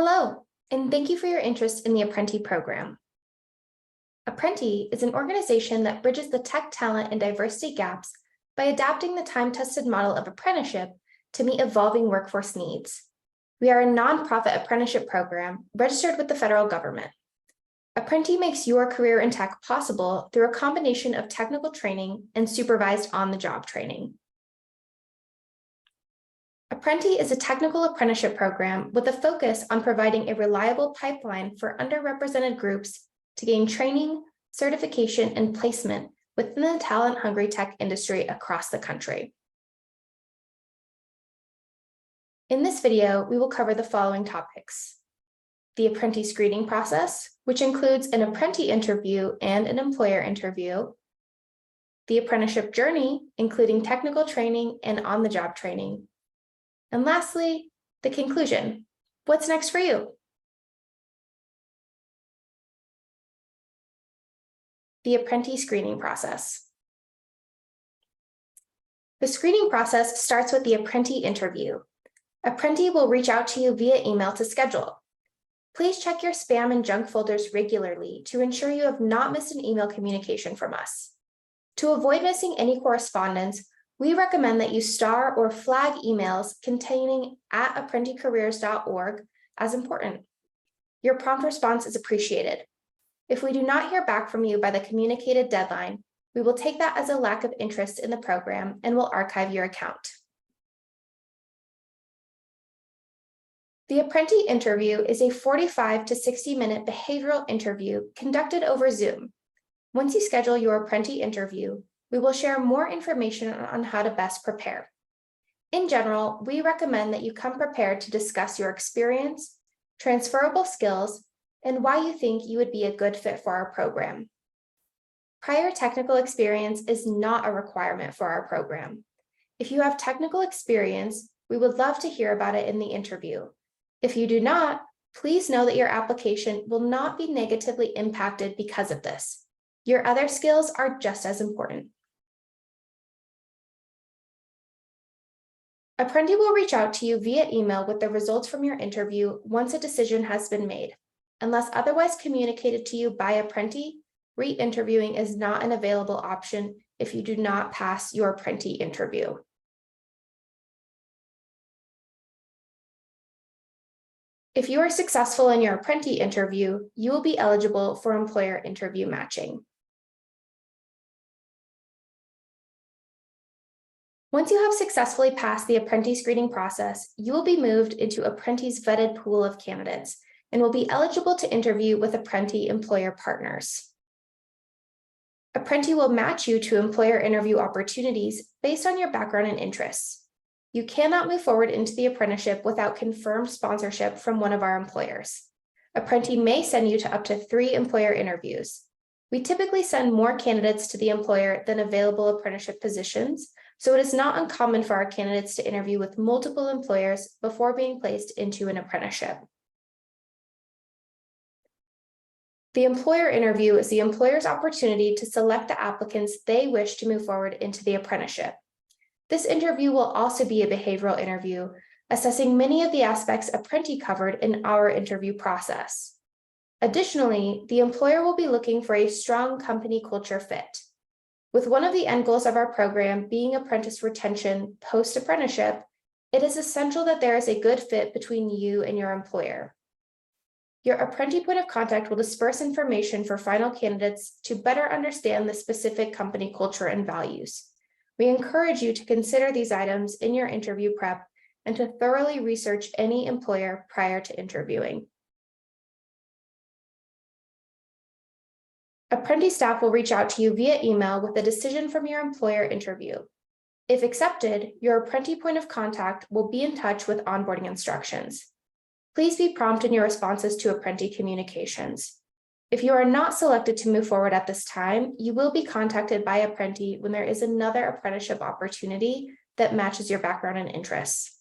Hello, and thank you for your interest in the Apprenti program. Apprenti is an organization that bridges the tech talent and diversity gaps by adapting the time-tested model of apprenticeship to meet evolving workforce needs. We are a nonprofit apprenticeship program registered with the federal government. Apprenti makes your career in tech possible through a combination of technical training and supervised on-the-job training. Apprenti is a technical apprenticeship program with a focus on providing a reliable pipeline for underrepresented groups to gain training, certification, and placement within the talent-hungry tech industry across the country. In this video, we will cover the following topics: the Apprenti screening process, which includes an Apprenti interview and an employer interview, the apprenticeship journey, including technical training and on-the-job training, and lastly, the conclusion. What's next for you? The Apprenti screening process. The screening process starts with the Apprenti interview. Apprenti will reach out to you via email to schedule. Please check your spam and junk folders regularly to ensure you have not missed an email communication from us. To avoid missing any correspondence, we recommend that you star or flag emails containing @apprenticareers.org as important. Your prompt response is appreciated. If we do not hear back from you by the communicated deadline, we will take that as a lack of interest in the program and will archive your account. The Apprenti interview is a 45 to 60-minute behavioral interview conducted over Zoom. Once you schedule your Apprenti interview, we will share more information on how to best prepare. In general, we recommend that you come prepared to discuss your experience, transferable skills, and why you think you would be a good fit for our program. Prior technical experience is not a requirement for our program. If you have technical experience, we would love to hear about it in the interview. If you do not, please know that your application will not be negatively impacted because of this. Your other skills are just as important. Apprenti will reach out to you via email with the results from your interview once a decision has been made. Unless otherwise communicated to you by Apprenti, re-interviewing is not an available option if you do not pass your Apprenti interview. If you are successful in your Apprenti interview, you will be eligible for employer interview matching. Once you have successfully passed the Apprenti screening process, you will be moved into Apprenti's vetted pool of candidates and will be eligible to interview with Apprenti employer partners. Apprenti will match you to employer interview opportunities based on your background and interests. You cannot move forward into the apprenticeship without confirmed sponsorship from one of our employers. Apprenti may send you to up to 3 employer interviews. We typically send more candidates to the employer than available apprenticeship positions, so it is not uncommon for our candidates to interview with multiple employers before being placed into an apprenticeship. The employer interview is the employer's opportunity to select the applicants they wish to move forward into the apprenticeship. This interview will also be a behavioral interview, assessing many of the aspects Apprenti covered in our interview process. Additionally, the employer will be looking for a strong company culture fit. With one of the end goals of our program being apprentice retention post-apprenticeship, it is essential that there is a good fit between you and your employer. Your Apprenti point of contact will disperse information for final candidates to better understand the specific company culture and values. We encourage you to consider these items in your interview prep and to thoroughly research any employer prior to interviewing. Apprenti staff will reach out to you via email with a decision from your employer interview. If accepted, your Apprenti point of contact will be in touch with onboarding instructions. Please be prompt in your responses to Apprenti communications. If you are not selected to move forward at this time, you will be contacted by Apprenti when there is another apprenticeship opportunity that matches your background and interests.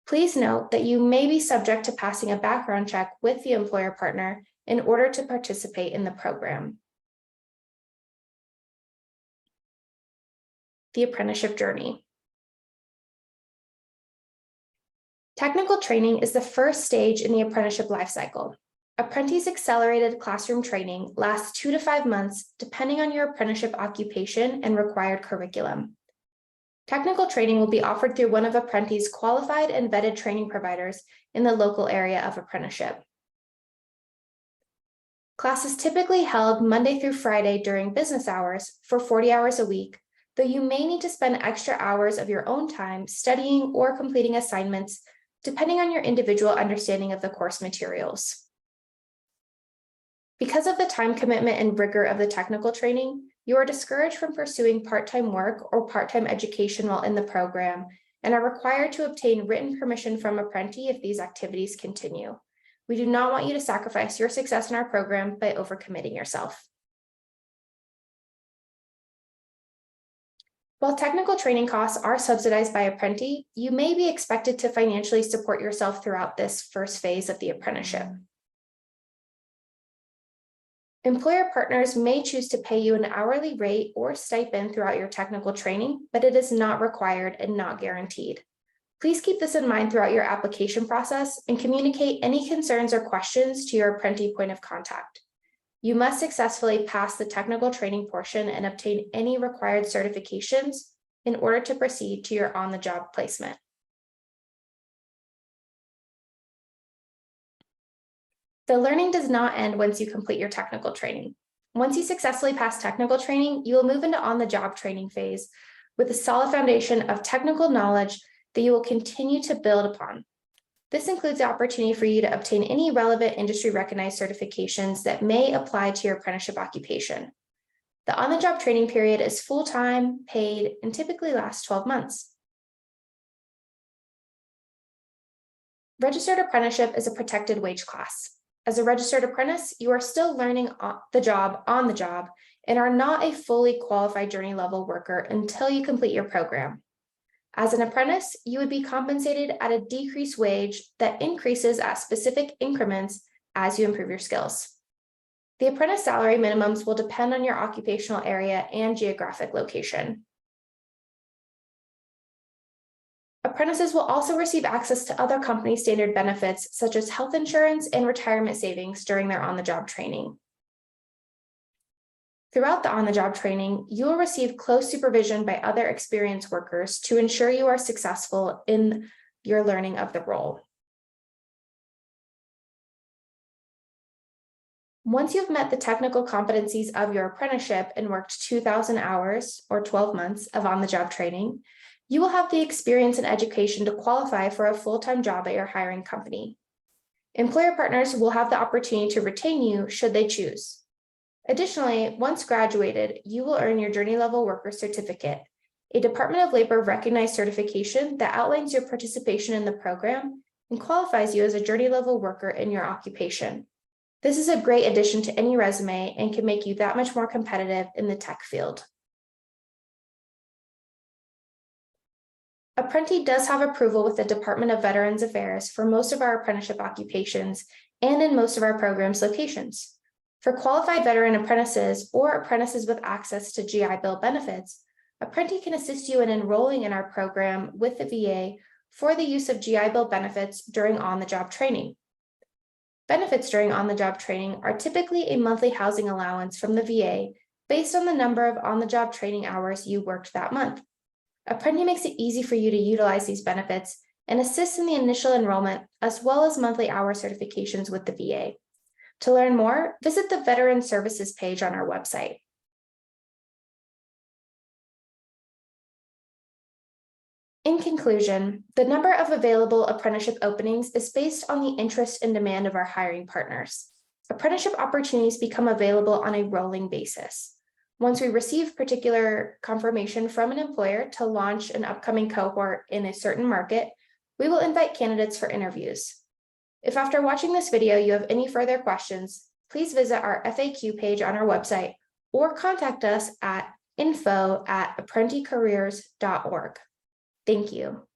Please note that you may be subject to passing a background check with the employer partner in order to participate in the program. The apprenticeship journey. Technical training is the first stage in the apprenticeship lifecycle. Apprenti's accelerated classroom training lasts 2 to 5 months, depending on your apprenticeship occupation and required curriculum. Technical training will be offered through one of Apprenti's qualified and vetted training providers in the local area of apprenticeship. Class is typically held Monday through Friday during business hours for 40 hours a week, though you may need to spend extra hours of your own time studying or completing assignments, depending on your individual understanding of the course materials. Because of the time commitment and rigor of the technical training, you are discouraged from pursuing part-time work or part-time education while in the program and are required to obtain written permission from Apprenti if these activities continue. We do not want you to sacrifice your success in our program by overcommitting yourself. While technical training costs are subsidized by Apprenti, you may be expected to financially support yourself throughout this first phase of the apprenticeship. Employer partners may choose to pay you an hourly rate or stipend throughout your technical training, but it is not required and not guaranteed. Please keep this in mind throughout your application process and communicate any concerns or questions to your Apprenti point of contact. You must successfully pass the technical training portion and obtain any required certifications in order to proceed to your on-the-job placement. The learning does not end once you complete your technical training. Once you successfully pass technical training, you will move into on-the-job training phase with a solid foundation of technical knowledge that you will continue to build upon. This includes the opportunity for you to obtain any relevant industry-recognized certifications that may apply to your apprenticeship occupation. The on-the-job training period is full-time, paid, and typically lasts 12 months. Registered apprenticeship is a protected wage class. As a registered apprentice, you are still learning the job on the job and are not a fully qualified journey level worker until you complete your program. As an apprentice, you would be compensated at a decreased wage that increases at specific increments as you improve your skills. The apprentice salary minimums will depend on your occupational area and geographic location. Apprentices will also receive access to other company standard benefits such as health insurance and retirement savings during their on-the-job training. Throughout the on-the-job training, you will receive close supervision by other experienced workers to ensure you are successful in your learning of the role. Once you've met the technical competencies of your apprenticeship and worked 2,000 hours or 12 months of on-the-job training, you will have the experience and education to qualify for a full-time job at your hiring company. Employer partners will have the opportunity to retain you should they choose. Additionally, once graduated, you will earn your Journey Level Worker Certificate, a Department of Labor recognized certification that outlines your participation in the program and qualifies you as a Journey Level Worker in your occupation. This is a great addition to any resume and can make you that much more competitive in the tech field. Apprenti does have approval with the Department of Veterans Affairs for most of our apprenticeship occupations and in most of our program's locations. For qualified veteran apprentices or apprentices with access to GI Bill benefits, Apprenti can assist you in enrolling in our program with the VA for the use of GI Bill benefits during on-the-job training. Benefits during on-the-job training are typically a monthly housing allowance from the VA based on the number of on-the-job training hours you worked that month. Apprenti makes it easy for you to utilize these benefits and assists in the initial enrollment as well as monthly hour certifications with the VA. To learn more, visit the Veteran Services page on our website. In conclusion, the number of available apprenticeship openings is based on the interest and demand of our hiring partners. Apprenticeship opportunities become available on a rolling basis. Once we receive particular confirmation from an employer to launch an upcoming cohort in a certain market, we will invite candidates for interviews. If after watching this video you have any further questions, please visit our FAQ page on our website or contact us at info@apprenticareers.org. Thank you.